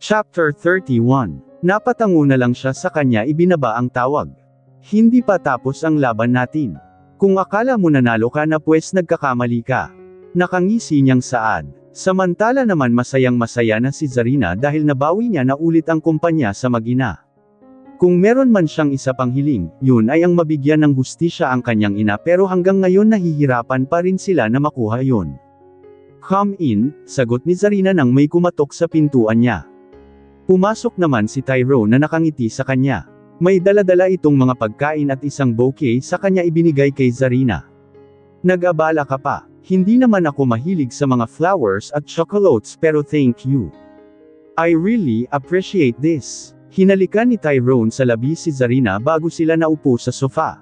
Chapter 31. Napatango na lang siya sa kanya ibinaba ang tawag. Hindi pa tapos ang laban natin. Kung akala mo nanalo ka na pues nagkakamali ka. Nakangisi niyang saad. Samantala naman masayang masaya na si Zarina dahil nabawi niya na ulit ang kumpanya sa mag-ina. Kung meron man siyang isa pang hiling, yun ay ang mabigyan ng hustisya ang kanyang ina pero hanggang ngayon nahihirapan pa rin sila na makuha yun. Come in, sagot ni Zarina nang may kumatok sa pintuan niya. Pumasok naman si Tyrone na nakangiti sa kanya. May dala-dala itong mga pagkain at isang bouquet sa kanya ibinigay kay Zarina. Nag-abala ka pa, hindi naman ako mahilig sa mga flowers at chocolates pero thank you. I really appreciate this. Hinalikan ni Tyrone sa labi si Zarina bago sila naupo sa sofa.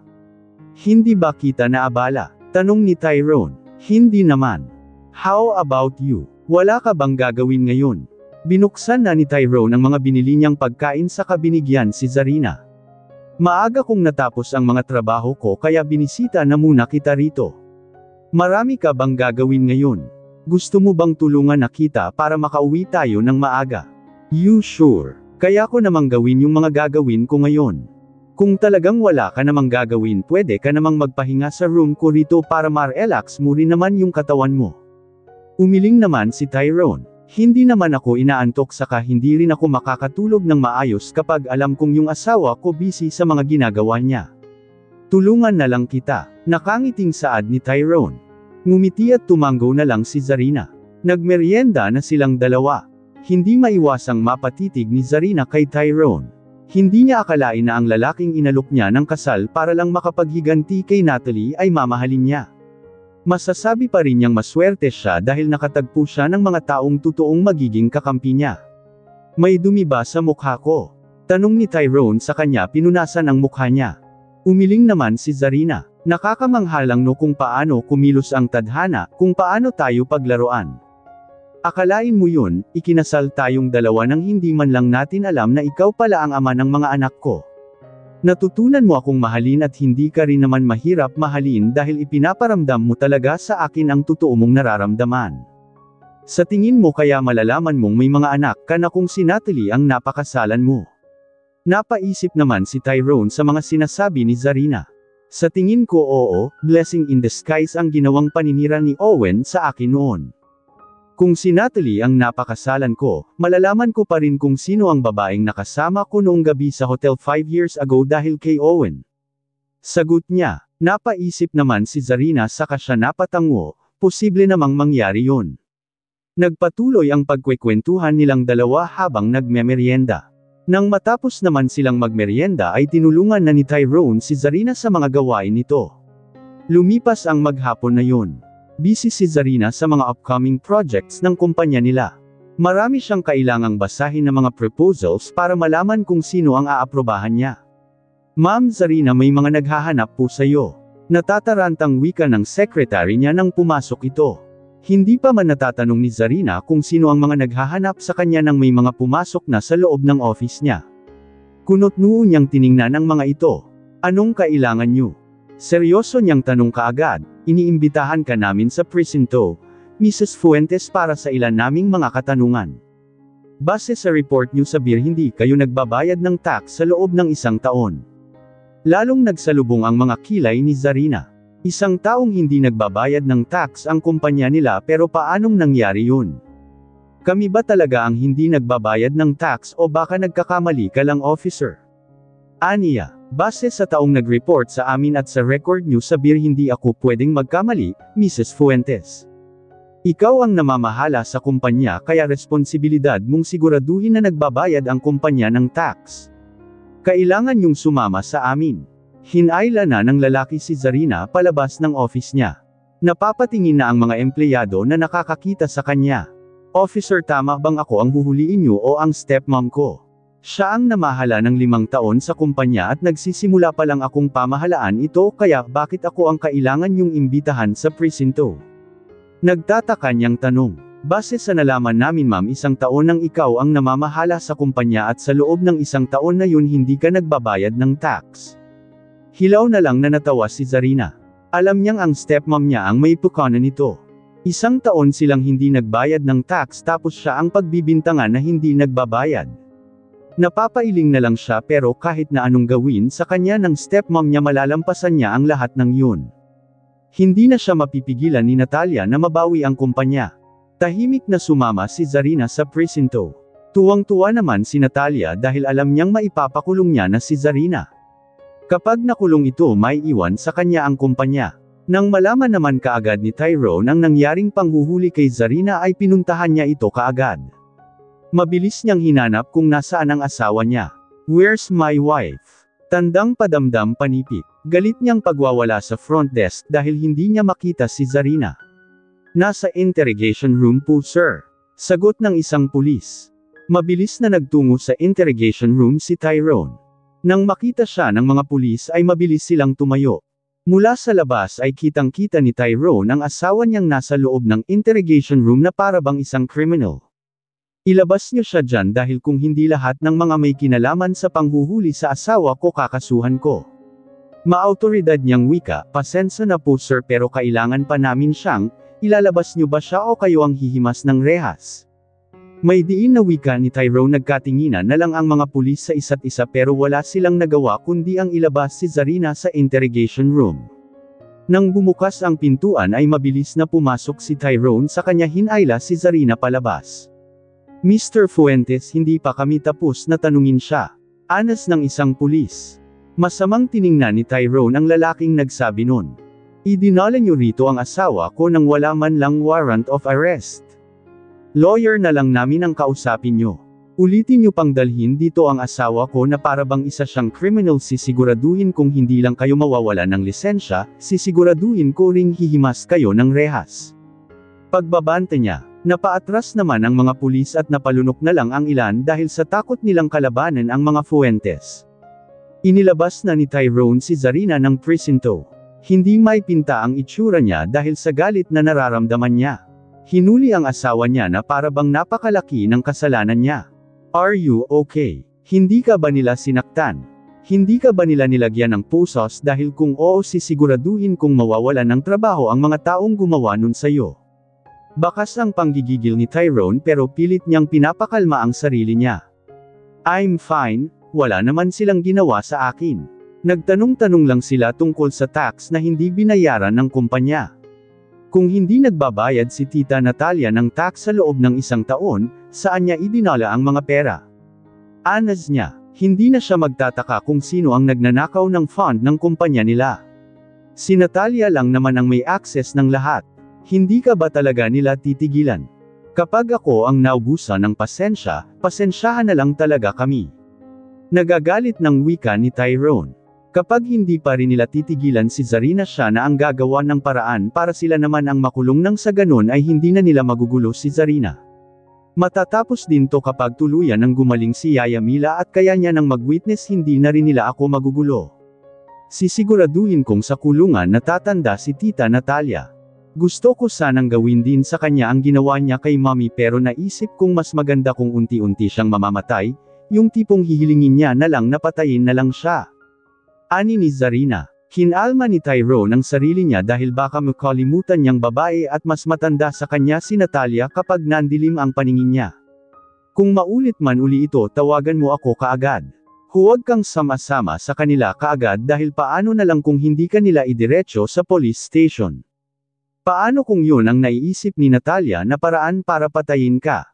Hindi ba kita naabala? Tanong ni Tyrone. Hindi naman. How about you? Wala ka bang gagawin ngayon? Binuksan na ni Tyrone ang mga binili niyang pagkain sa binigyan si Zarina. Maaga kong natapos ang mga trabaho ko kaya binisita na muna kita rito. Marami ka bang gagawin ngayon? Gusto mo bang tulungan na kita para makauwi tayo ng maaga? You sure? Kaya ko namang gawin yung mga gagawin ko ngayon. Kung talagang wala ka namang gagawin pwede ka namang magpahinga sa room ko rito para ma-relax mo rin naman yung katawan mo. Umiling naman si Tyrone. Hindi naman ako inaantok saka hindi rin ako makakatulog ng maayos kapag alam kong yung asawa ko busy sa mga ginagawa niya. Tulungan na lang kita. Nakangiting saad ni Tyrone. Ngumiti at tumango na lang si Zarina. Nagmeryenda na silang dalawa. Hindi maiwasang mapatitig ni Zarina kay Tyrone. Hindi niya akalain na ang lalaking inalok niya ng kasal para lang makapaghiganti kay Natalie ay mamahalin niya. Masasabi pa rin niyang maswerte siya dahil nakatagpo siya ng mga taong totoong magiging kakampi niya. May dumi ba sa mukha ko? Tanong ni Tyrone sa kanya pinunasan ang mukha niya. Umiling naman si Zarina. Nakakamanghalang no kung paano kumilos ang tadhana, kung paano tayo paglaruan. Akalain mo yun, ikinasal tayong dalawa nang hindi man lang natin alam na ikaw pala ang ama ng mga anak ko. Natutunan mo akong mahalin at hindi ka rin naman mahirap mahalin dahil ipinaparamdam mo talaga sa akin ang totoo mong nararamdaman. Sa tingin mo kaya malalaman mong may mga anak ka na kung si Natalie ang napakasalan mo. Napaisip naman si Tyrone sa mga sinasabi ni Zarina. Sa tingin ko oo, blessing in disguise ang ginawang paninira ni Owen sa akin noon. Kung si Natalie ang napakasalan ko, malalaman ko pa rin kung sino ang babaeng nakasama ko noong gabi sa hotel 5 years ago dahil kay Owen. Sagot niya. Napaisip naman si Zarina saka siya napatango, posible namang mangyari yun. Nagpatuloy ang pagkwekwentuhan nilang dalawa habang nagmemeryenda. Nang matapos naman silang magmeryenda ay tinulungan na ni Tyrone si Zarina sa mga gawain nito. Lumipas ang maghapon na yun. Busy si Zarina sa mga upcoming projects ng kumpanya nila. Marami siyang kailangang basahin na mga proposals para malaman kung sino ang aaprobahan niya. Ma'am Zarina, may mga naghahanap po sa'yo. Natatarantang wika ng secretary niya nang pumasok ito. Hindi pa man natatanong ni Zarina kung sino ang mga naghahanap sa kanya nang may mga pumasok na sa loob ng office niya. Kunot-noo niyang tiningnan ang mga ito. Anong kailangan niyo? Seryoso niyang tanong kaagad. Iniimbitahan ka namin sa presinto, Mrs. Fuentes para sa ilan naming mga katanungan. Base sa report niyo sa BIR hindi kayo nagbabayad ng tax sa loob ng 1 taon. Lalong nagsalubong ang mga kilay ni Zarina. 1 taong hindi nagbabayad ng tax ang kumpanya nila pero paanong nangyari yun? Kami ba talaga ang hindi nagbabayad ng tax o baka nagkakamali ka lang officer? Aniya. Base sa taong nag-report sa amin at sa record niyo sa BIR hindi ako pwedeng magkamali, Mrs. Fuentes. Ikaw ang namamahala sa kumpanya kaya responsibilidad mong siguraduhin na nagbabayad ang kumpanya ng tax. Kailangan niyong sumama sa amin. Hinayla na ng lalaki si Zarina palabas ng office niya. Napapatingin na ang mga empleyado na nakakakita sa kanya. Officer, tama bang ako ang huhuliin niyo o ang stepmom ko? Siya ang namahala ng 5 taon sa kumpanya at nagsisimula pa lang akong pamahalaan ito kaya bakit ako ang kailangan niyong imbitahan sa presinto? Nagtataka niyang tanong. Base sa nalaman namin ma'am 1 taon nang ikaw ang namamahala sa kumpanya at sa loob ng 1 taon na yun hindi ka nagbabayad ng tax. Hilaw na lang na natawa si Zarina. Alam niyang ang stepmom niya ang may pukana nito. Isang taon silang hindi nagbayad ng tax tapos siya ang pagbibintangan na hindi nagbabayad. Napapailing na lang siya pero kahit na anong gawin sa kanya ng stepmom niya malalampasan niya ang lahat ng yun. Hindi na siya mapipigilan ni Natalia na mabawi ang kumpanya. Tahimik na sumama si Zarina sa presinto. Tuwang-tuwa naman si Natalia dahil alam niyang maipapakulong niya na si Zarina. Kapag nakulong ito may iwan sa kanya ang kumpanya. Nang malaman naman kaagad ni Tyrone ang nangyaring panghuhuli kay Zarina ay pinuntahan niya ito kaagad. Mabilis niyang hinanap kung nasaan ang asawa niya. "Where's my wife?" Tandang padamdam panipik. Galit niyang pagwawala sa front desk dahil hindi niya makita si Zarina. "Nasa interrogation room po sir." Sagot ng isang pulis. Mabilis na nagtungo sa interrogation room si Tyrone. Nang makita siya ng mga pulis ay mabilis silang tumayo. Mula sa labas ay kitang-kita ni Tyrone ang asawa niyang nasa loob ng interrogation room na para bang isang criminal. "Ilabas niyo siya dyan dahil kung hindi lahat ng mga may kinalaman sa panghuhuli sa asawa ko kakasuhan ko." Maautoridad niyang wika, "Pasensya na po sir pero kailangan pa namin siyang, ilalabas niyo ba siya o kayo ang hihimas ng rehas?" May diin na wika ni Tyrone. Nagkatinginan na lang ang mga pulis sa isa't isa pero wala silang nagawa kundi ang ilabas si Zarina sa interrogation room. Nang bumukas ang pintuan ay mabilis na pumasok si Tyrone sa kanya hinayla si Zarina palabas. "Mr. Fuentes hindi pa kami tapos na tanungin siya." Anas ng isang pulis. Masamang tiningnan ni Tyrone ang lalaking nagsabi nun. "Idinala niyo rito ang asawa ko nang wala man lang warrant of arrest. Lawyer na lang namin ang kausapin niyo. Ulitin niyo pang dalhin dito ang asawa ko na para bang isa siyang criminal. Sisiguraduhin kung hindi lang kayo mawawala ng lisensya, sisiguraduhin ko ring hihimas kayo ng rehas." Pagbabante niya, napaatras naman ang mga pulis at napalunok na lang ang ilan dahil sa takot nilang kalabanan ang mga Fuentes. Inilabas na ni Tyrone si Zarina ng presinto. Hindi may pinta ang itsura niya dahil sa galit na nararamdaman niya. Hinuli ang asawa niya na para bang napakalaki ng kasalanan niya. "Are you okay? Hindi ka ba nila sinaktan? Hindi ka ba nila nilagyan ng pusos dahil kung oo sisiguraduhin kung mawawala ng trabaho ang mga taong gumawa nun sa'yo." Bakas ang panggigigil ni Tyrone pero pilit niyang pinapakalma ang sarili niya. "I'm fine, wala naman silang ginawa sa akin. Nagtanong-tanong lang sila tungkol sa tax na hindi binayaran ng kumpanya. Kung hindi nagbabayad si Tita Natalia ng tax sa loob ng isang taon, saan niya idinala ang mga pera?" Anas niya. Hindi na siya magtataka kung sino ang nagnanakaw ng fund ng kumpanya nila. Si Natalia lang naman ang may access ng lahat. Hindi ka ba talaga nila titigilan? "Kapag ako ang naubusan ng pasensya, pasensyahan na lang talaga kami." Nagagalit ng wika ni Tyrone. Kapag hindi pa rin nila titigilan si Zarina siya na ang gagawa ng paraan para sila naman ang makulong nang sa ganun ay hindi na nila magugulo si Zarina. Matatapos din to kapag tuluyan ng gumaling si Yaya Mila at kaya niya nang mag-witness hindi na rin nila ako magugulo. Sisiguraduhin kong sa kulungan natatanda si Tita Natalia. Gusto ko sanang gawin din sa kanya ang ginawa niya kay Mommy pero naisip kong mas maganda kung unti-unti siyang mamamatay, yung tipong hihilingin niya na lang na patayin na lang siya. Ani ni Zarina. Kinalma ni Tyrone ang sarili niya dahil baka makalimutan niyang babae at mas matanda sa kanya si Natalia kapag nandilim ang paningin niya. "Kung maulit man uli ito tawagan mo ako kaagad. Huwag kang sama-sama sa kanila kaagad dahil paano na lang kung hindi ka nila idiretso sa police station. Paano kung yun ang naiisip ni Natalia na paraan para patayin ka?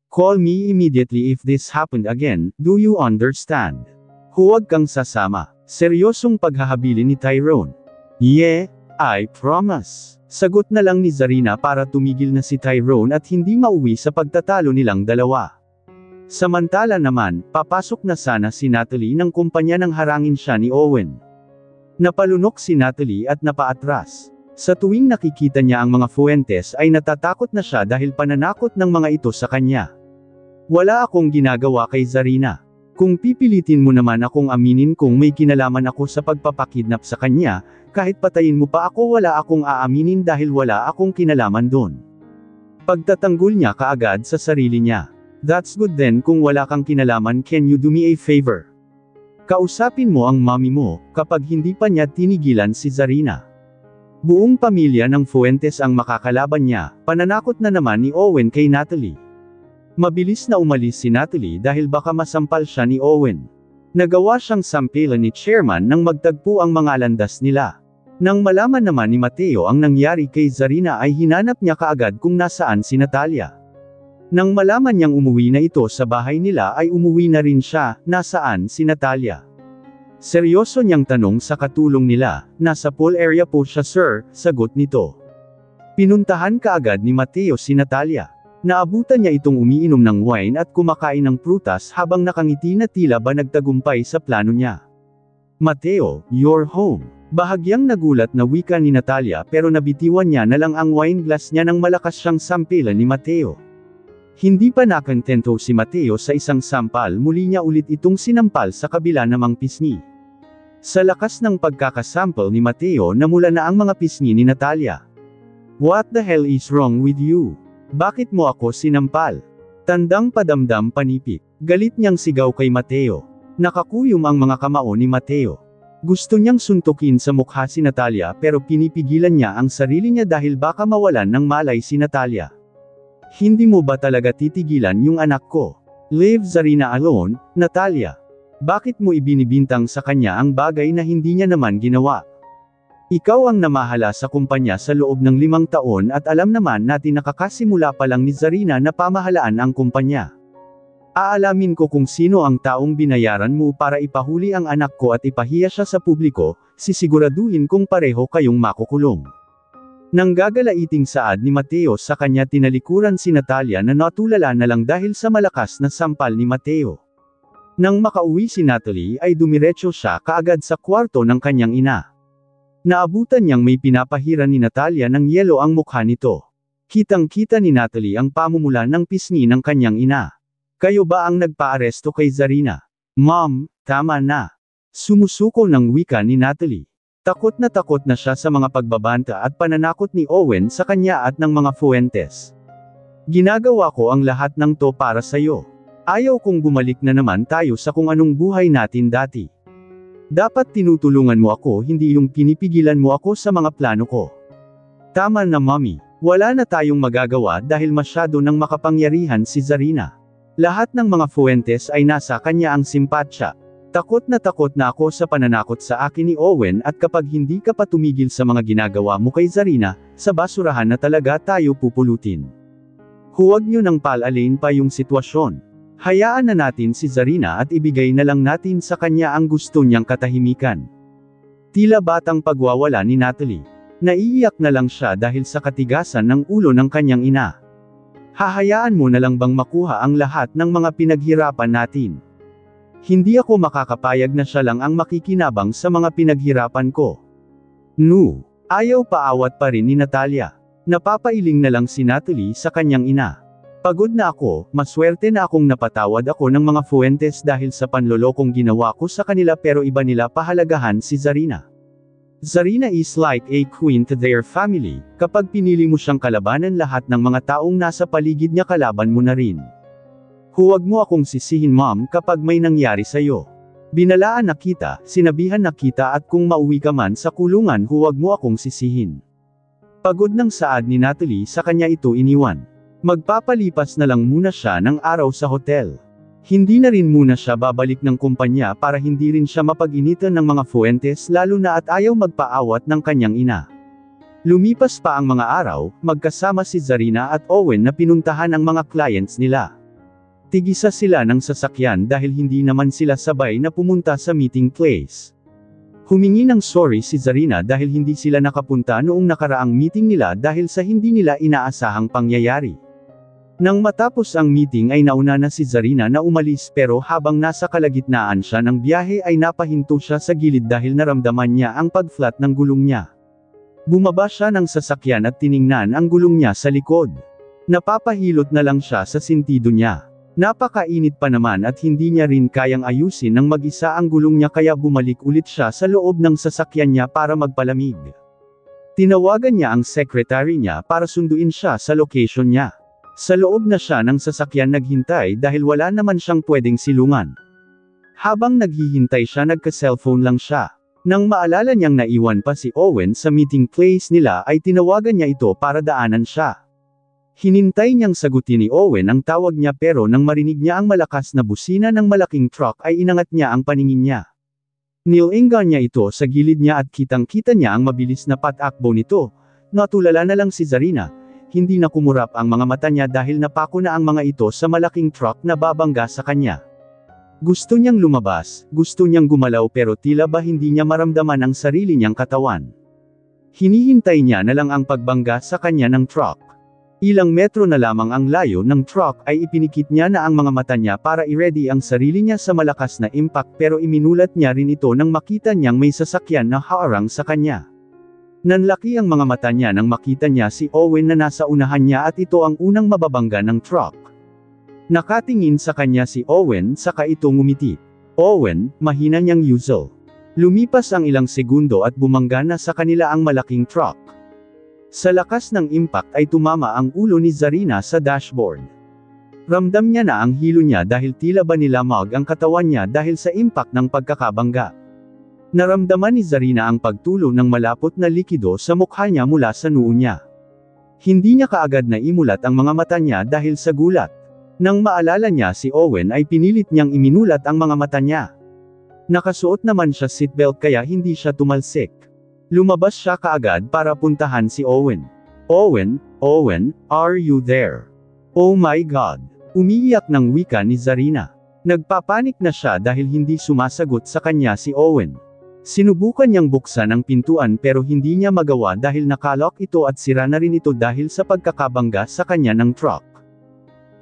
Call me immediately if this happened again, do you understand? Huwag kang sasama." Seryosong paghahabilin ni Tyrone. "Yeah, I promise." Sagot na lang ni Zarina para tumigil na si Tyrone at hindi mauwi sa pagtatalo nilang dalawa. Samantala naman, papasok na sana si Natalie ng kumpanya nang harangin siya ni Owen. Napalunok si Natalie at napaatras. Sa tuwing nakikita niya ang mga Fuentes ay natatakot na siya dahil pananakot ng mga ito sa kanya. "Wala akong ginagawa kay Zarina. Kung pipilitin mo naman akong aminin kung may kinalaman ako sa pagpapakidnap sa kanya, kahit patayin mo pa ako wala akong aaminin dahil wala akong kinalaman doon." Pagtatanggol niya kaagad sa sarili niya. "That's good then kung wala kang kinalaman can you do me a favor? Kausapin mo ang mommy mo, kapag hindi pa niya tinigilan si Zarina. Buong pamilya ng Fuentes ang makakalaban niya, pananakot na naman ni Owen kay Natalie. Mabilis na umalis si Natalie dahil baka masampal siya ni Owen. Nagawa siyang sampilan ni Chairman nang magtagpo ang mga landas nila. Nang malaman naman ni Mateo ang nangyari kay Zarina ay hinanap niya kaagad kung nasaan si Natalia. Nang malaman niyang umuwi na ito sa bahay nila ay umuwi na rin siya, nasaan si Natalia? Seryoso niyang tanong sa katulong nila, nasa pool area po siya sir, sagot nito. Pinuntahan kaagad ni Mateo si Natalia. Naabutan niya itong umiinom ng wine at kumakain ng prutas habang nakangiti na tila ba nagtagumpay sa plano niya. Mateo, you're home. Bahagyang nagulat na wika ni Natalia pero nabitiwan niya na lang ang wine glass niya nang malakas siyang sampilan ni Mateo. Hindi pa nakontento si Mateo sa isang sampal muli niya ulit itong sinampal sa kabila namang pisngi. Sa lakas ng pagkakasample ni Mateo namula na ang mga pisngi ni Natalia. What the hell is wrong with you? Bakit mo ako sinampal? Tandang padamdam panipik. Galit niyang sigaw kay Mateo. Nakakuyom ang mga kamao ni Mateo. Gusto niyang suntukin sa mukha si Natalia pero pinipigilan niya ang sarili niya dahil baka mawalan ng malay si Natalia. Hindi mo ba talaga titigilan yung anak ko? Leave Zarina alone, Natalia. Bakit mo ibinibintang sa kanya ang bagay na hindi niya naman ginawa? Ikaw ang namahala sa kumpanya sa loob ng 5 taon at alam naman natin nakakasimula pa lang ni Zarina na pamahalaan ang kumpanya. Aalamin ko kung sino ang taong binayaran mo para ipahuli ang anak ko at ipahiya siya sa publiko, sisiguraduhin kong pareho kayong makukulong. Nang gagalaiting saad ni Mateo sa kanya tinalikuran si Natalia na natulala na lang dahil sa malakas na sampal ni Mateo. Nang makauwi si Natalie ay dumiretso siya kaagad sa kwarto ng kanyang ina. Naabutan niyang may pinapahiran ni Natalia ng yelo ang mukha nito. Kitang-kita ni Natalie ang pamumula ng pisngi ng kanyang ina. Kayo ba ang nagpaaresto kay Zarina? Mom, tama na. Sumusuko ng wika ni Natalie. Takot na siya sa mga pagbabanta at pananakot ni Owen sa kanya at ng mga Fuentes. Ginagawa ko ang lahat ng to para sa'yo. Ayaw kong bumalik na naman tayo sa kung anong buhay natin dati. Dapat tinutulungan mo ako hindi yung pinipigilan mo ako sa mga plano ko. Tama na mommy. Wala na tayong magagawa dahil masyado nang makapangyarihan si Zarina. Lahat ng mga Fuentes ay nasa kanya ang simpatsya. Takot na ako sa pananakot sa akin ni Owen at kapag hindi ka pa tumigil sa mga ginagawa mo kay Zarina, sa basurahan na talaga tayo pupulutin. Huwag niyo nang palalin pa yung sitwasyon. Hayaan na natin si Zarina at ibigay na lang natin sa kanya ang gusto niyang katahimikan. Tila batang pagwawala ni Natalie. Naiiyak na lang siya dahil sa katigasan ng ulo ng kanyang ina. Hahayaan mo na lang bang makuha ang lahat ng mga pinaghirapan natin? Hindi ako makakapayag na siya lang ang makikinabang sa mga pinaghirapan ko. No. Ayaw paawat pa rin ni Natalia. Napapailing na lang si Natalie sa kanyang ina. Pagod na ako, maswerte na akong napatawad ako ng mga Fuentes dahil sa panlolokong ginawa ko sa kanila pero iba nila pahalagahan si Zarina. Zarina is like a queen to their family, kapag pinili mo siyang kalabanan lahat ng mga taong nasa paligid niya kalaban mo na rin. Huwag mo akong sisihin mom kapag may nangyari sa'yo. Binalaan na kita, sinabihan na kita at kung mauwi ka man sa kulungan huwag mo akong sisihin. Pagod ng saad ni Natalie sa kanya ito iniwan. Magpapalipas na lang muna siya ng araw sa hotel. Hindi na rin muna siya babalik ng kumpanya para hindi rin siya mapag-initan ng mga Fuentes lalo na at ayaw magpaawat ng kanyang ina. Lumipas pa ang mga araw, magkasama si Zarina at Owen na pinuntahan ang mga clients nila. Tigisa sila ng sasakyan dahil hindi naman sila sabay na pumunta sa meeting place. Humingi ng sorry si Zarina dahil hindi sila nakapunta noong nakaraang meeting nila dahil sa hindi nila inaasahang pangyayari. Nang matapos ang meeting ay nauna na si Zarina na umalis pero habang nasa kalagitnaan siya ng biyahe ay napahinto siya sa gilid dahil naramdaman niya ang pag-flat ng gulong niya. Bumaba siya ng sasakyan at tiningnan ang gulong niya sa likod. Napapahilot na lang siya sa sentido niya. Napakainit pa naman at hindi niya rin kayang ayusin ng mag-isa ang gulong niya kaya bumalik ulit siya sa loob ng sasakyan niya para magpalamig. Tinawagan niya ang secretary niya para sunduin siya sa location niya. Sa loob na siya ng sasakyan naghintay dahil wala naman siyang pwedeng silungan. Habang naghihintay siya nagka-cellphone lang siya. Nang maalala niyang naiwan pa si Owen sa meeting place nila ay tinawagan niya ito para daanan siya. Hinintay niyang sagutin ni Owen ang tawag niya pero nang marinig niya ang malakas na busina ng malaking truck ay inangat niya ang paningin niya. Nilingan niya ito sa gilid niya at kitang-kita niya ang mabilis na patakbo nito. Natulala na lang si Zarina. Hindi na kumurap ang mga mata niya dahil napako na ang mga ito sa malaking truck na babangga sa kanya. Gusto niyang lumabas, gusto niyang gumalaw pero tila ba hindi niya maramdaman ang sarili niyang katawan. Hinihintay niya na lang ang pagbangga sa kanya ng truck. Ilang metro na lamang ang layo ng truck ay ipinikit niya na ang mga mata niya para i-ready ang sarili niya sa malakas na impact pero iminulat niya rin ito nang makita niyang may sasakyan na haarang sa kanya. Nanlaki ang mga mata niya nang makita niya si Owen na nasa unahan niya at ito ang unang mababangga ng truck. Nakatingin sa kanya si Owen saka ito ngumiti. Owen, mahina niyang yuzel. Lumipas ang ilang segundo at bumangga na sa kanila ang malaking truck. Sa lakas ng impact ay tumama ang ulo ni Zarina sa dashboard. Ramdam niya na ang hilo niya dahil tila ba nilamag ang katawan niya dahil sa impact ng pagkakabangga. Naramdaman ni Zarina ang pagtulo ng malapot na likido sa mukha niya mula sa noo niya. Hindi niya kaagad na imulat ang mga mata niya dahil sa gulat. Nang maalala niya si Owen ay pinilit niyang iminulat ang mga mata niya. Nakasuot naman siya seatbelt kaya hindi siya tumalsik. Lumabas siya kaagad para puntahan si Owen. Owen, are you there? Oh my God! Umiiyak ng wika ni Zarina. Nagpapanik na siya dahil hindi sumasagot sa kanya si Owen. Sinubukan niyang buksan ang pintuan pero hindi niya magawa dahil nakalock ito at sira na rin ito dahil sa pagkakabangga sa kanya ng truck.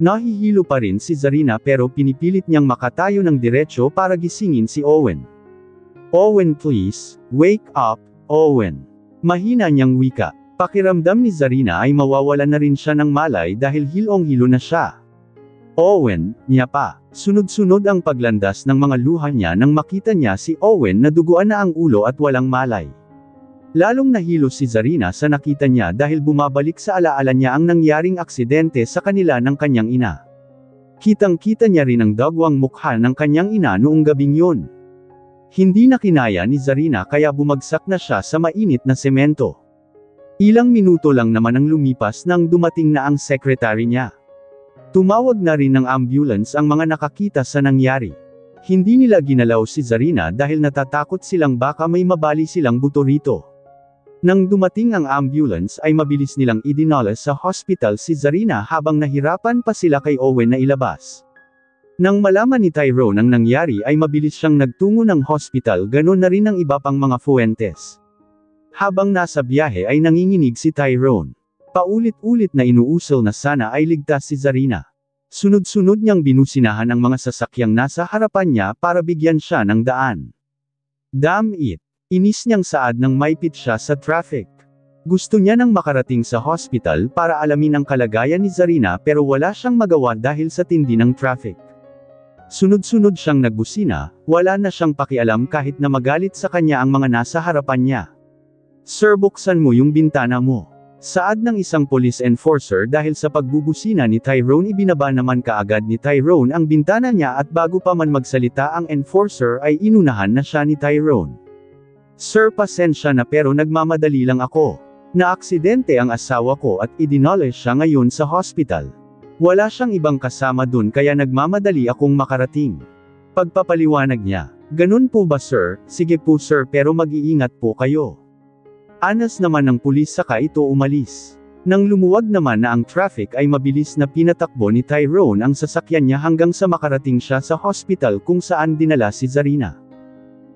Nahihilo pa rin si Zarina pero pinipilit niyang makatayo ng diretsyo para gisingin si Owen. Owen please, wake up, Owen. Mahina niyang wika. Pakiramdam ni Zarina ay mawawala na rin siya ng malay dahil hilong-hilo na siya. Owen, niya pa. Sunod-sunod ang paglandas ng mga luha niya nang makita niya si Owen na duguan na ang ulo at walang malay. Lalong nahilo si Zarina sa nakita niya dahil bumabalik sa alaala niya ang nangyaring aksidente sa kanila ng kanyang ina. Kitang-kita niya rin ang dagwang mukha ng kanyang ina noong gabing yun. Hindi na kinaya ni Zarina kaya bumagsak na siya sa mainit na semento. Ilang minuto lang naman ang lumipas nang dumating na ang sekretary niya. Tumawag na rin ng ambulance ang mga nakakita sa nangyari. Hindi nila ginalaw si Zarina dahil natatakot silang baka may mabali silang buto rito. Nang dumating ang ambulance ay mabilis nilang idinala sa hospital si Zarina habang nahirapan pa sila kay Owen na ilabas. Nang malaman ni Tyrone ang nangyari ay mabilis siyang nagtungo ng hospital ganon na rin ang iba pang mga fuentes. Habang nasa biyahe ay nanginginig si Tyrone. Paulit-ulit na inuusal na sana ay ligtas si Zarina. Sunod-sunod niyang binusinahan ang mga sasakyang nasa harapan niya para bigyan siya ng daan. Damn it! Inis niyang saad nang maipit siya sa traffic. Gusto niya nang makarating sa hospital para alamin ang kalagayan ni Zarina pero wala siyang magawa dahil sa tindi ng traffic. Sunod-sunod siyang nagbusina, wala na siyang pakialam kahit na magalit sa kanya ang mga nasa harapan niya. Sir, buksan mo yung bintana mo. Saad ng isang police enforcer dahil sa pagbubusina ni Tyrone ibinaba naman kaagad ni Tyrone ang bintana niya at bago pa man magsalita ang enforcer ay inunahan na siya ni Tyrone. Sir, pasensya na pero nagmamadali lang ako. Naaksidente ang asawa ko at idinala siya ngayon sa hospital. Wala siyang ibang kasama dun kaya nagmamadali akong makarating. Pagpapaliwanag niya. Ganun po ba sir? Sige po sir pero mag-iingat po kayo. Anas naman ng pulis saka ito umalis. Nang lumuwag naman na ang traffic ay mabilis na pinatakbo ni Tyrone ang sasakyan niya hanggang sa makarating siya sa hospital kung saan dinala si Zarina.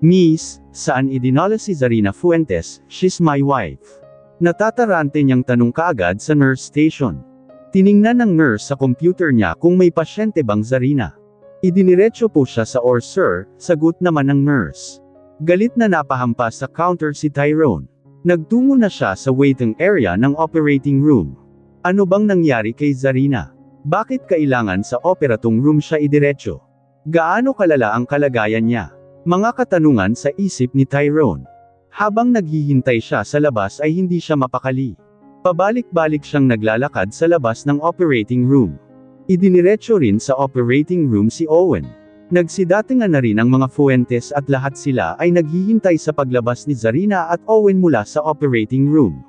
Miss, saan idinala si Zarina Fuentes? She's my wife. Natatarante niyang tanong kaagad sa nurse station. Tiningnan ng nurse sa computer niya kung may pasyente bang Zarina. Idiniretso po siya sa or sir, sagot naman ng nurse. Galit na napahampas sa counter si Tyrone. Nagtungo na siya sa waiting area ng operating room. Ano bang nangyari kay Zarina? Bakit kailangan sa operating room siya idiretso? Gaano kalala ang kalagayan niya? Mga katanungan sa isip ni Tyrone. Habang naghihintay siya sa labas ay hindi siya mapakali. Pabalik-balik siyang naglalakad sa labas ng operating room. Idiniretso rin sa operating room si Owen. Nagsidatingan na rin ang mga Fuentes at lahat sila ay naghihintay sa paglabas ni Zarina at Owen mula sa operating room.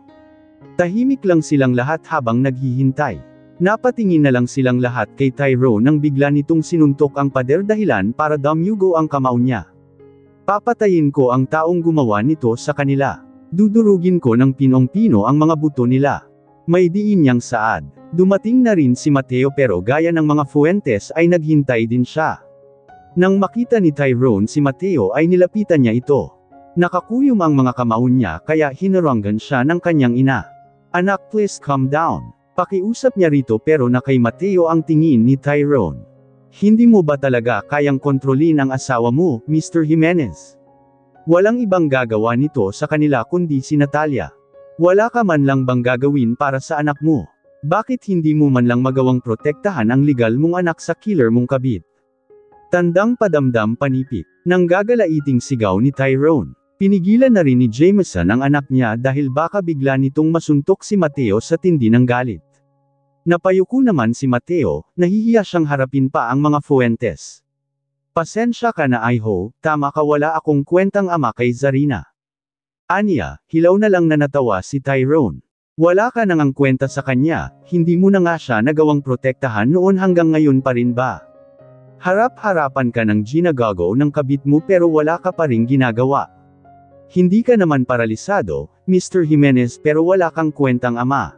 Tahimik lang silang lahat habang naghihintay. Napatingin na lang silang lahat kay Tyrone nang bigla nitong sinuntok ang pader dahilan para damyugo ang kamao niya. Papatayin ko ang taong gumawa nito sa kanila. Dudurugin ko ng pinong-pino ang mga buto nila. May diin niyang saad. Dumating na rin si Mateo pero gaya ng mga Fuentes ay naghintay din siya. Nang makita ni Tyrone si Mateo ay nilapitan niya ito. Nakakuyom ang mga kamao niya kaya hinaranggan siya ng kanyang ina. Anak, please calm down. Pakiusap niya rito pero na kay Mateo ang tingin ni Tyrone. Hindi mo ba talaga kayang kontrolin ang asawa mo, Mr. Jimenez? Walang ibang gagawa nito sa kanila kundi si Natalia. Wala ka man lang bang gagawin para sa anak mo? Bakit hindi mo man lang magawang protektahan ang legal mong anak sa killer mong kabit? Tandang padamdam panipik. Nang gagalaiting sigaw ni Tyrone. Pinigilan na rin ni Jameson ang anak niya dahil baka bigla nitong masuntok si Mateo sa tindi ng galit. Napayuko naman si Mateo, nahihiya siyang harapin pa ang mga Fuentes. Pasensya ka na Iho, tama ka, wala akong kwentang ama kay Zarina. Anya, hilaw na lang na natawa si Tyrone. Wala ka nang ang kwenta sa kanya, hindi mo na nga siya nagawang protektahan noon hanggang ngayon pa rin ba? Harap-harapan ka ng ginagago ng kabit mo pero wala ka pa ring ginagawa. Hindi ka naman paralisado, Mr. Jimenez, pero wala kang kwentang ama.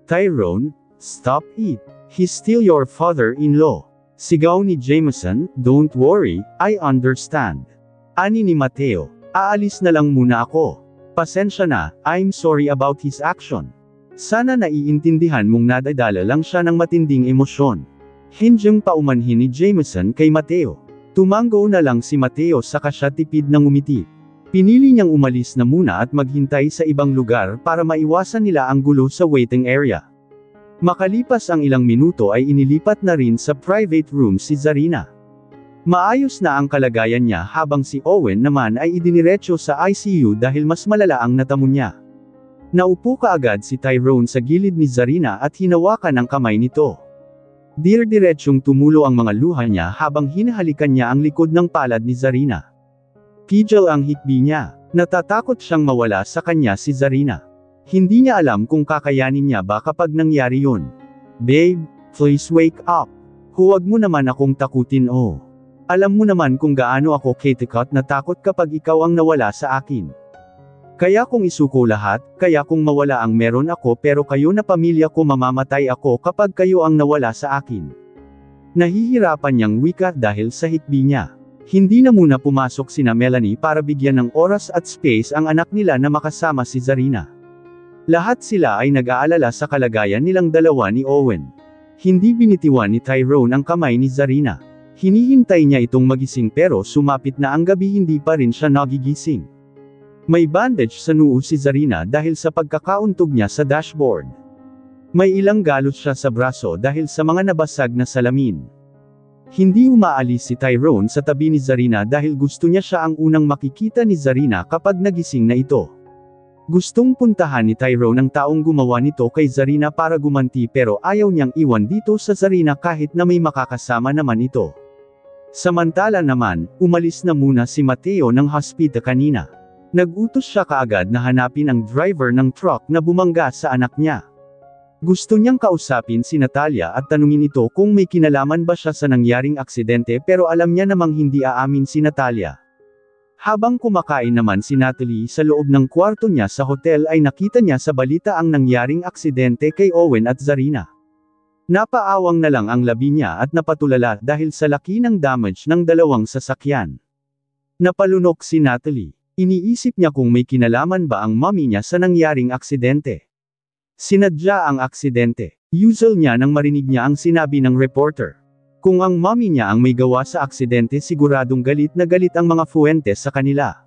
Tyrone, stop it. He's still your father-in-law. Sigaw ni Jameson, don't worry, I understand. Ani ni Mateo, aalis na lang muna ako. Pasensya na, I'm sorry about his action. Sana naiintindihan mong nadadala lang siya ng matinding emosyon. Hindyang paumanhin ni Jameson kay Mateo. Tumango na lang si Mateo saka siya tipid ng umiti. Pinili niyang umalis na muna at maghintay sa ibang lugar para maiwasan nila ang gulo sa waiting area. Makalipas ang ilang minuto ay inilipat na rin sa private room si Zarina. Maayos na ang kalagayan niya habang si Owen naman ay idiniretso sa ICU dahil mas malala ang natamo niya. Naupo kaagad si Tyrone sa gilid ni Zarina at hinawakan ang kamay nito. Dir-diretsyong tumulo ang mga luha niya habang hinahalikan niya ang likod ng palad ni Zarina. Pigil ang hikbi niya. Natatakot siyang mawala sa kanya si Zarina. Hindi niya alam kung kakayanin niya ba kapag nangyari yun. Babe, please wake up. Huwag mo naman akong takutin oh. Alam mo naman kung gaano ako katakot na takot kapag ikaw ang nawala sa akin. Kaya kung isuko lahat, kaya kung mawala ang meron ako pero kayo na pamilya ko mamamatay ako kapag kayo ang nawala sa akin. Nahihirapan niyang wika dahil sa hikbi niya. Hindi na muna pumasok sina Melanie para bigyan ng oras at space ang anak nila na makasama si Zarina. Lahat sila ay nag-aalala sa kalagayan nilang dalawa ni Owen. Hindi binitiwan ni Tyrone ang kamay ni Zarina. Hinihintay niya itong magising pero sumapit na ang gabi hindi pa rin siya nagigising. May bandage sa noo si Zarina dahil sa pagkakauntog niya sa dashboard. May ilang galot siya sa braso dahil sa mga nabasag na salamin. Hindi umaalis si Tyrone sa tabi ni Zarina dahil gusto niya siya ang unang makikita ni Zarina kapag nagising na ito. Gustong puntahan ni Tyrone ang taong gumawa nito kay Zarina para gumanti pero ayaw niyang iwan dito sa Zarina kahit na may makakasama naman ito. Samantala naman, umalis na muna si Mateo ng hospital kanina. Nag-utos siya kaagad na hanapin ang driver ng truck na bumangga sa anak niya. Gusto niyang kausapin si Natalia at tanungin ito kung may kinalaman ba siya sa nangyaring aksidente pero alam niya namang hindi aamin si Natalia. Habang kumakain naman si Natalie sa loob ng kwarto niya sa hotel ay nakita niya sa balita ang nangyaring aksidente kay Owen at Zarina. Napaawang na lang ang labi niya at napatulala dahil sa laki ng damage ng dalawang sasakyan. Napalunok si Natalie. Iniisip niya kung may kinalaman ba ang mommy niya sa nangyaring aksidente. Sinadya ang aksidente. Usual niya nang marinig niya ang sinabi ng reporter. Kung ang mommy niya ang may gawa sa aksidente siguradong galit na galit ang mga Fuentes sa kanila.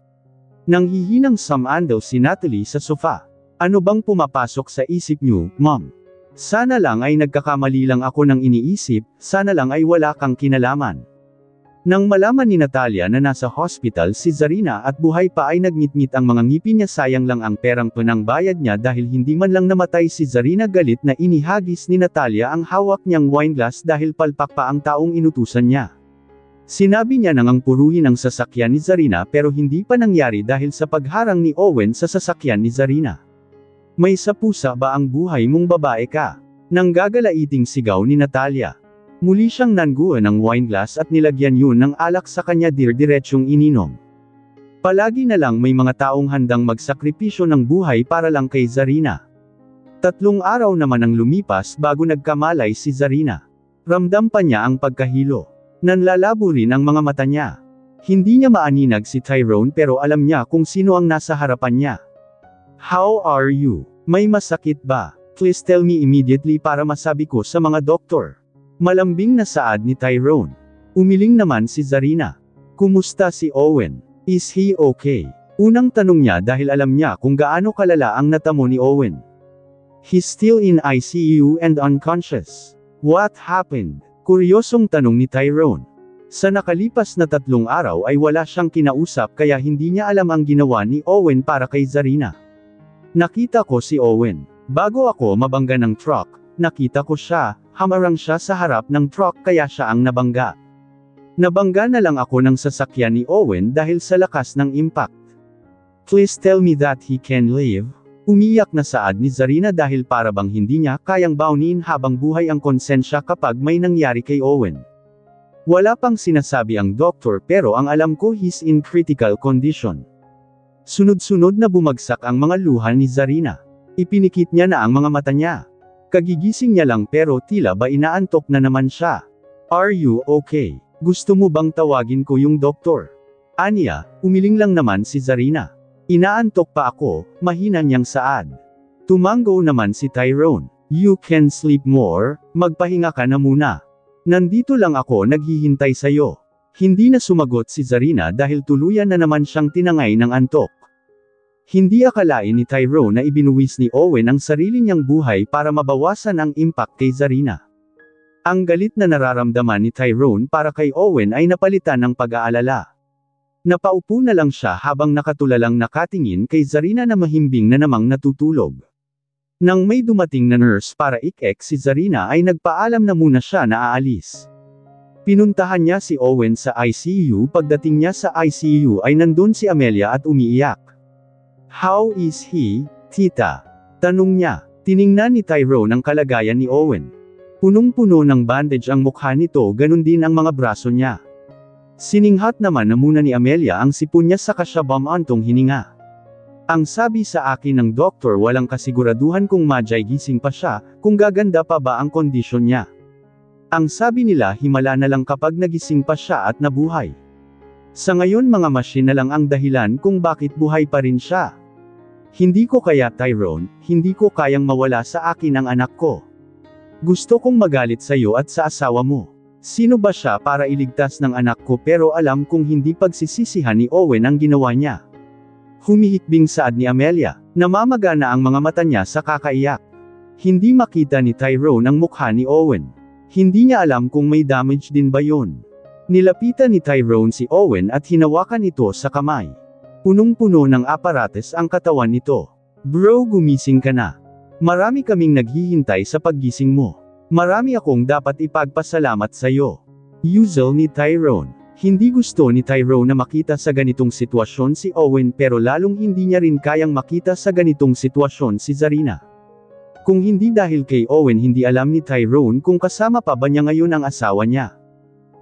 Nanghihinang samandal si Natalie sa sofa. Ano bang pumapasok sa isip niyo, Mom? Sana lang ay nagkakamali lang ako ng iniisip, sana lang ay wala kang kinalaman. Nang malaman ni Natalia na nasa hospital si Zarina at buhay pa ay nagngit-ngit ang mga ngipin niya, sayang lang ang perang pinangbayad niya dahil hindi man lang namatay si Zarina. Galit na inihagis ni Natalia ang hawak niyang wine glass dahil palpak pa ang taong inutusan niya. Sinabi niya nang puruhin ang sasakyan ni Zarina pero hindi pa nangyari dahil sa pagharang ni Owen sa sasakyan ni Zarina. May sapusa ba ang buhay mong babae ka? Nang gagalaiting sigaw ni Natalia. Muli siyang nanguha ng wine glass at nilagyan yun ng alak sa kanya diretsyong ininom. Palagi na lang may mga taong handang magsakripisyo ng buhay para lang kay Zarina. 3 araw naman ang lumipas bago nagkamalay si Zarina. Ramdam pa niya ang pagkahilo. Nanlalabo rin ang mga mata niya. Hindi niya maaninag si Tyrone pero alam niya kung sino ang nasa harapan niya. How are you? May masakit ba? Please tell me immediately para masabi ko sa mga doktor. Malambing na saad ni Tyrone. Umiling naman si Zarina. Kumusta si Owen? Is he okay? Unang tanong niya dahil alam niya kung gaano kalala ang natamo ni Owen. He's still in ICU and unconscious. What happened? Kuryosong tanong ni Tyrone. Sa nakalipas na 3 araw ay wala siyang kinausap kaya hindi niya alam ang ginawa ni Owen para kay Zarina. Nakita ko si Owen. Bago ako mabangga ng truck, nakita ko siya, hamarang siya sa harap ng truck kaya siya ang nabangga. Nabangga na lang ako ng sasakyan ni Owen dahil sa lakas ng impact. Please tell me that he can live. Umiyak na saad ni Zarina dahil para bang hindi niya kayang baunin habang buhay ang konsensya kapag may nangyari kay Owen. Wala pang sinasabi ang doktor pero ang alam ko he's in critical condition. Sunod-sunod na bumagsak ang mga luha ni Zarina. Ipinikit niya na ang mga mata niya. Kagigising niya lang pero tila ba inaantok na naman siya. Are you okay? Gusto mo bang tawagin ko yung doktor? Aniya, umiling lang naman si Zarina. Inaantok pa ako, mahina niyang saad. Tumango naman si Tyrone. You can sleep more, magpahinga ka na muna. Nandito lang ako naghihintay sa'yo. Hindi na sumagot si Zarina dahil tuluyan na naman siyang tinangay ng antok. Hindi akalain ni Tyrone na ibinuwis ni Owen ang sarili niyang buhay para mabawasan ang impact kay Zarina. Ang galit na nararamdaman ni Tyrone para kay Owen ay napalitan ng pag-aalala. Napaupo na lang siya habang nakatulalang nakatingin kay Zarina na mahimbing na namang natutulog. Nang may dumating na nurse para ik-ek si Zarina ay nagpaalam na muna siya na aalis. Pinuntahan niya si Owen sa ICU. Pagdating niya sa ICU ay nandun si Amelia at umiiyak. How is he, tita? Tanong niya. Tiningnan ni Tyrone ang kalagayan ni Owen. Punong-puno ng bandage ang mukha nito, ganun din ang mga braso niya. Sininghat naman na muna ni Amelia ang sipon niya saka siya bumantong hininga. Ang sabi sa akin ng doktor walang kasiguraduhan kung gising pa siya, kung gaganda pa ba ang kondisyon niya. Ang sabi nila himala na lang kapag nagising pa siya at nabuhay. Sa ngayon mga machine na lang ang dahilan kung bakit buhay pa rin siya. Hindi ko kaya Tyrone, hindi ko kayang mawala sa akin ang anak ko. Gusto kong magalit sa iyo at sa asawa mo. Sino ba siya para iligtas ng anak ko pero alam kong hindi pagsisisihan ni Owen ang ginawa niya. Humihikbing saad ni Amelia, namamaga na ang mga mata niya sa kakaiyak. Hindi makita ni Tyrone ang mukha ni Owen. Hindi niya alam kung may damage din ba yun. Nilapitan ni Tyrone si Owen at hinawakan ito sa kamay. Punong-puno ng aparates ang katawan nito. Bro, gumising ka na. Marami kaming naghihintay sa paggising mo. Marami akong dapat ipagpasalamat sa iyo. Usual ni Tyrone. Hindi gusto ni Tyrone na makita sa ganitong sitwasyon si Owen pero lalong hindi niya rin kayang makita sa ganitong sitwasyon si Zarina. Kung hindi dahil kay Owen hindi alam ni Tyrone kung kasama pa ba niya ngayon ang asawa niya.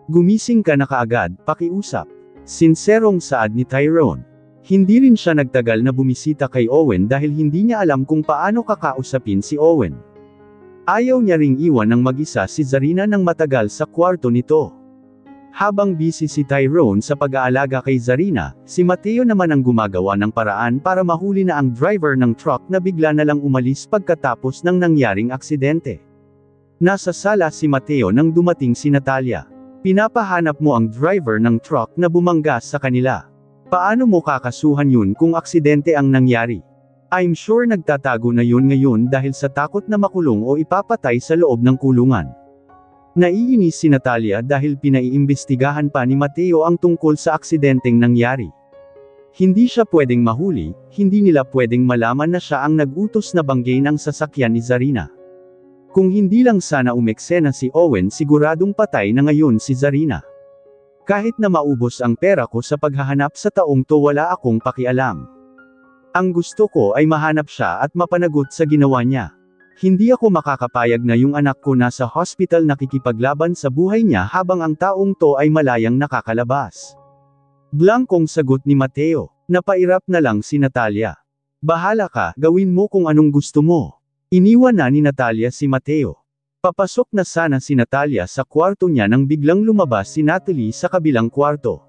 Gumising ka na kaagad, pakiusap. Sinserong saad ni Tyrone. Hindi rin siya nagtagal na bumisita kay Owen dahil hindi niya alam kung paano kakausapin si Owen. Ayaw niya ring iwan ng mag-isa si Zarina ng matagal sa kwarto nito. Habang busy si Tyrone sa pag-aalaga kay Zarina, si Mateo naman ang gumagawa ng paraan para mahuli na ang driver ng truck na bigla na lang umalis pagkatapos ng nangyaring aksidente. Nasa sala si Mateo nang dumating si Natalia. Pinapahanap mo ang driver ng truck na bumangga sa kanila. Paano mo kakasuhan yun kung aksidente ang nangyari? I'm sure nagtatago na yun ngayon dahil sa takot na makulong o ipapatay sa loob ng kulungan. Naiinis si Natalia dahil pinaiimbestigahan pa ni Mateo ang tungkol sa aksidenteng nangyari. Hindi siya pwedeng mahuli, hindi nila pwedeng malaman na siya ang nag-utos na banggain ang sasakyan ni Zarina. Kung hindi lang sana umeksena si Owen siguradong patay na ngayon si Zarina. Kahit na maubos ang pera ko sa paghahanap sa taong to, wala akong pakialam. Ang gusto ko ay mahanap siya at mapanagot sa ginawa niya. Hindi ako makakapayag na yung anak ko nasa hospital nakikipaglaban sa buhay niya habang ang taong to ay malayang nakakalabas. Blankong sagot ni Mateo. Napairap na lang si Natalia. Bahala ka, gawin mo kung anong gusto mo. Iniwan na ni Natalia si Mateo. Papasok na sana si Natalia sa kwarto niya nang biglang lumabas si Natalie sa kabilang kwarto.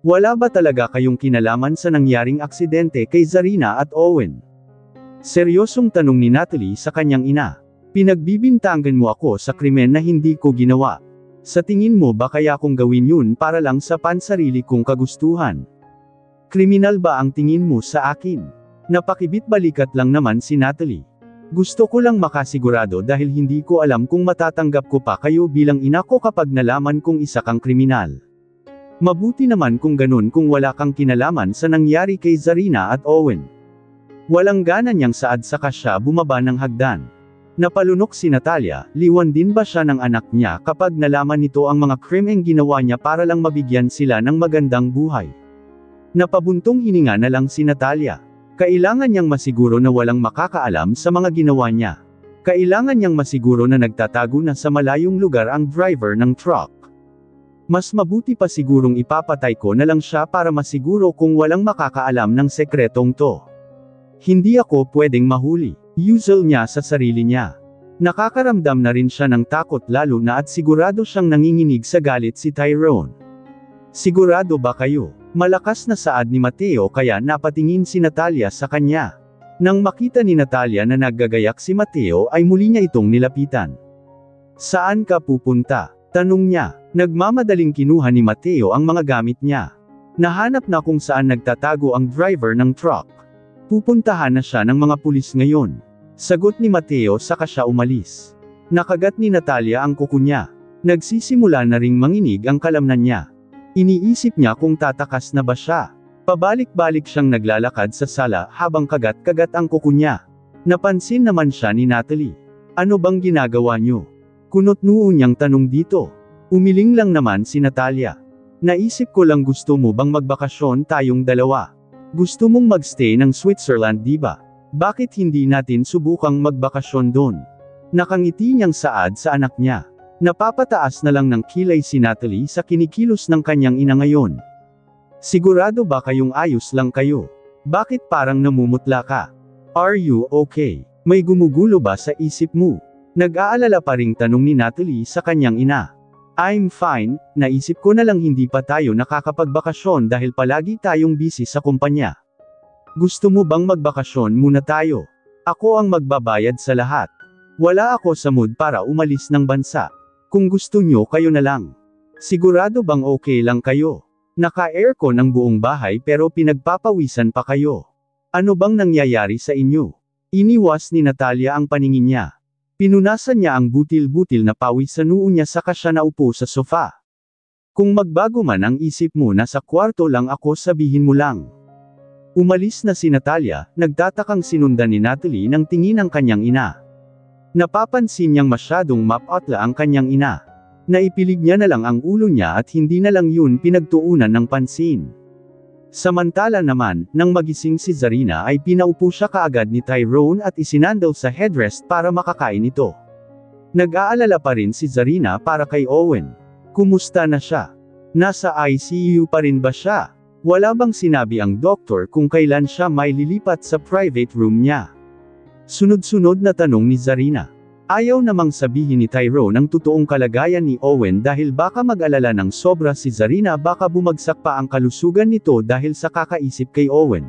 Wala ba talaga kayong kinalaman sa nangyaring aksidente kay Zarina at Owen? Seryosong tanong ni Natalie sa kanyang ina. Pinagbibintangan mo ako sa krimen na hindi ko ginawa. Sa tingin mo ba kaya kong gawin yun para lang sa pansarili kong kagustuhan? Kriminal ba ang tingin mo sa akin? Napakibit-balikat lang naman si Natalie. Gusto ko lang makasigurado dahil hindi ko alam kung matatanggap ko pa kayo bilang ina ko kapag nalaman kong isa kang kriminal. Mabuti naman kung ganun kung wala kang kinalaman sa nangyari kay Zarina at Owen. Walang gana niyang saad saka siya bumaba ng hagdan. Napalunok si Natalia, liwan din ba siya ng anak niya kapag nalaman nito ang mga krimeng ginawa niya para lang mabigyan sila ng magandang buhay. Napabuntong hininga na lang si Natalia. Kailangan niyang masiguro na walang makakaalam sa mga ginawa niya. Kailangan niyang masiguro na nagtatago na sa malayong lugar ang driver ng truck. Mas mabuti pa sigurong ipapatay ko na lang siya para masiguro kung walang makakaalam ng sekretong to. Hindi ako pwedeng mahuli. Usual niya sa sarili niya. Nakakaramdam na rin siya ng takot lalo na at sigurado siyang nanginginig sa galit si Tyrone. Sigurado ba kayo? Malakas na saad ni Mateo kaya napatingin si Natalia sa kanya. Nang makita ni Natalia na naggagayak si Mateo ay muli niya itong nilapitan. Saan ka pupunta? Tanong niya. Nagmamadaling kinuha ni Mateo ang mga gamit niya. Nahanap na kung saan nagtatago ang driver ng truck. Pupuntahan na siya ng mga pulis ngayon. Sagot ni Mateo saka siya umalis. Nakagat ni Natalia ang kuko niya. Nagsisimula na ring manginig ang kalamnan niya. Iniisip niya kung tatakas na ba siya. Pabalik-balik siyang naglalakad sa sala habang kagat-kagat ang kuko niya. Napansin naman siya ni Natalie. Ano bang ginagawa niyo? Kunot-noo niyang tanong dito. Umiling lang naman si Natalia. Naisip ko lang gusto mo bang magbakasyon tayong dalawa? Gusto mong magstay ng Switzerland di ba? Bakit hindi natin subukang magbakasyon doon? Nakangiti niyang saad sa anak niya. Napapataas na lang ng kilay si Natalie sa kinikilos ng kanyang ina ngayon. Sigurado ba kayong ayos lang kayo? Bakit parang namumutla ka? Are you okay? May gumugulo ba sa isip mo? Nag-aalala pa ring tanong ni Natalie sa kanyang ina. I'm fine, naisip ko na lang hindi pa tayo nakakapagbakasyon dahil palagi tayong busy sa kumpanya. Gusto mo bang magbakasyon muna tayo? Ako ang magbabayad sa lahat. Wala ako sa mood para umalis ng bansa. Kung gusto nyo kayo na lang. Sigurado bang okay lang kayo? Naka-aircon ang buong bahay pero pinagpapawisan pa kayo. Ano bang nangyayari sa inyo? Iniwas ni Natalia ang paningin niya. Pinunasan niya ang butil-butil na pawis sa noo niya saka siya naupo sa sofa. Kung magbago man ang isip mo nasa kwarto lang ako sabihin mo lang. Umalis na si Natalia, nagtatakang sinundan ni Natalie ng tingin ng kanyang ina. Napapansin niyang masyadong mapatla ang kanyang ina. Naipilig niya na lang ang ulo niya at hindi na lang yun pinagtuunan ng pansin. Samantala naman, nang magising si Zarina ay pinaupo siya kaagad ni Tyrone at isinandal sa headrest para makakain ito. Nag-aalala pa rin si Zarina para kay Owen. Kumusta na siya? Nasa ICU pa rin ba siya? Wala bang sinabi ang doktor kung kailan siya may lilipat sa private room niya? Sunod-sunod na tanong ni Zarina. Ayaw namang sabihin ni Tyrone ang totoong kalagayan ni Owen dahil baka mag-alala ng sobra si Zarina baka bumagsak pa ang kalusugan nito dahil sa kakaisip kay Owen.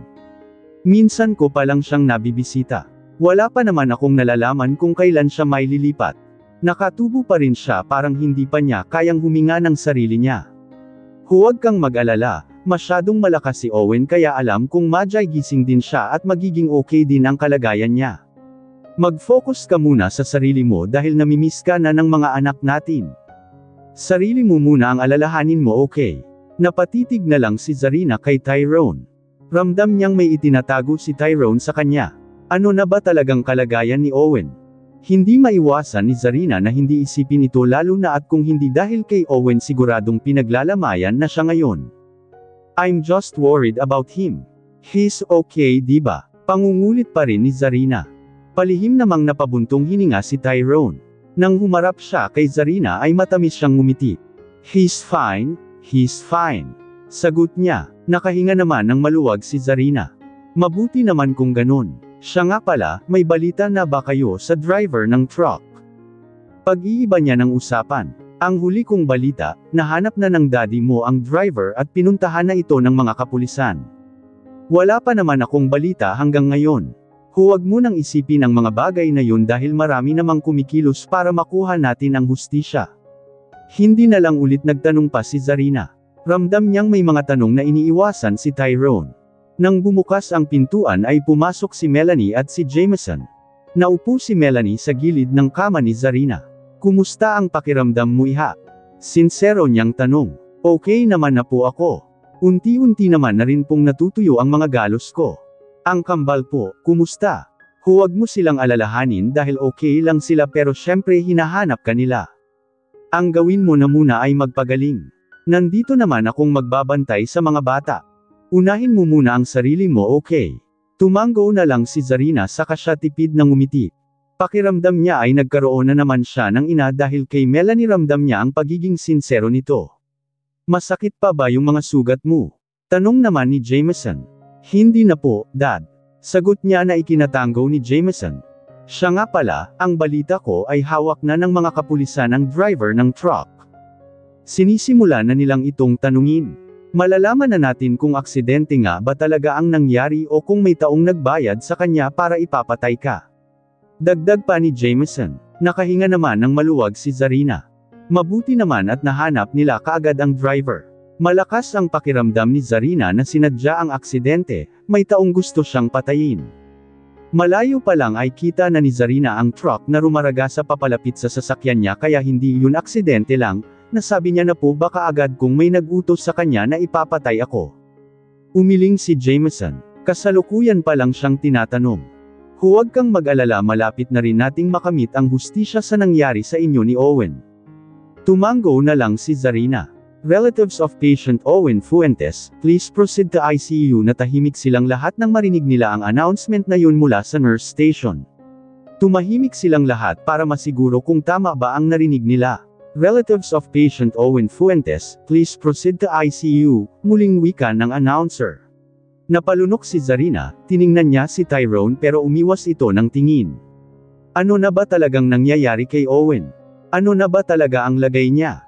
Minsan ko pa lang siyang nabibisita. Wala pa naman akong nalalaman kung kailan siya may lilipat. Nakatubo pa rin siya parang hindi pa niya kayang huminga ng sarili niya. Huwag kang mag-alala, masyadong malakas si Owen kaya alam kung madyay gising din siya at magiging okay din ang kalagayan niya. Mag-focus ka muna sa sarili mo dahil namimiss ka na ng mga anak natin. Sarili mo muna ang alalahanin mo okay. Napatitig na lang si Zarina kay Tyrone. Ramdam niyang may itinatago si Tyrone sa kanya. Ano na ba talagang kalagayan ni Owen? Hindi maiwasan ni Zarina na hindi isipin ito lalo na at kung hindi dahil kay Owen siguradong pinaglalamayan na siya ngayon. I'm just worried about him. He's okay diba? Pangungulit pa rin ni Zarina. Palihim namang napabuntong hininga si Tyrone. Nang humarap siya kay Zarina ay matamis siyang ngumiti. He's fine, he's fine. Sagot niya. Nakahinga naman ng maluwag si Zarina. Mabuti naman kung ganun. Siya nga pala, may balita na ba kayo sa driver ng truck? Pag-iiba niya ng usapan. Ang huli kong balita, nahanap na ng daddy mo ang driver at pinuntahan na ito ng mga kapulisan. Wala pa naman akong balita hanggang ngayon. Huwag mo nang isipin ang mga bagay na yun dahil marami namang kumikilos para makuha natin ang hustisya. Hindi na lang ulit nagtanong pa si Zarina. Ramdam niyang may mga tanong na iniiwasan si Tyrone. Nang bumukas ang pintuan ay pumasok si Melanie at si Jameson. Naupo si Melanie sa gilid ng kama ni Zarina. Kumusta ang pakiramdam mo iha? Sinsero niyang tanong. Okay naman na po ako. Unti-unti naman na rin pong natutuyo ang mga galos ko. Ang kambal po, kumusta? Huwag mo silang alalahanin dahil okay lang sila pero syempre hinahanap ka nila. Ang gawin mo na muna ay magpagaling. Nandito naman akong magbabantay sa mga bata. Unahin mo muna ang sarili mo, okay? Tumango na lang si Zarina saka siya tipid ng ngumiti. Pakiramdam niya ay nagkaroon na naman siya ng ina dahil kay Melanie ramdam niya ang pagiging sinsero nito. Masakit pa ba yung mga sugat mo? Tanong naman ni Jameson. Hindi na po, Dad. Sagot niya na ikinatango ni Jameson. Siya nga pala, ang balita ko ay hawak na ng mga kapulisan ang driver ng truck. Sinisimula na nilang itong tanungin. Malalaman na natin kung aksidente nga ba talaga ang nangyari o kung may taong nagbayad sa kanya para ipapatay ka. Dagdag pa ni Jameson. Nakahinga naman ng maluwag si Zarina. Mabuti naman at nahanap nila kaagad ang driver. Malakas ang pakiramdam ni Zarina na sinadya ang aksidente, may taong gusto siyang patayin. Malayo pa lang ay kita na ni Zarina ang truck na rumaraga sa papalapit sa sasakyan niya kaya hindi yun aksidente lang, nasabi niya na po baka agad kung may nag-utos sa kanya na ipapatay ako. Umiling si Jameson. Kasalukuyan pa lang siyang tinatanong. Huwag kang mag-alala malapit na rin nating makamit ang hustisya sa nangyari sa inyo ni Owen. Tumango na lang si Zarina. Relatives of patient Owen Fuentes, please proceed to ICU. Natahimik silang lahat nang marinig nila ang announcement na yun mula sa nurse station. Tumahimik silang lahat para masiguro kung tama ba ang narinig nila. Relatives of patient Owen Fuentes, please proceed to ICU, muling wika ng announcer. Napalunok si Zarina, tiningnan niya si Tyrone pero umiwas ito ng tingin. Ano na ba talagang nangyayari kay Owen? Ano na ba talaga ang lagay niya?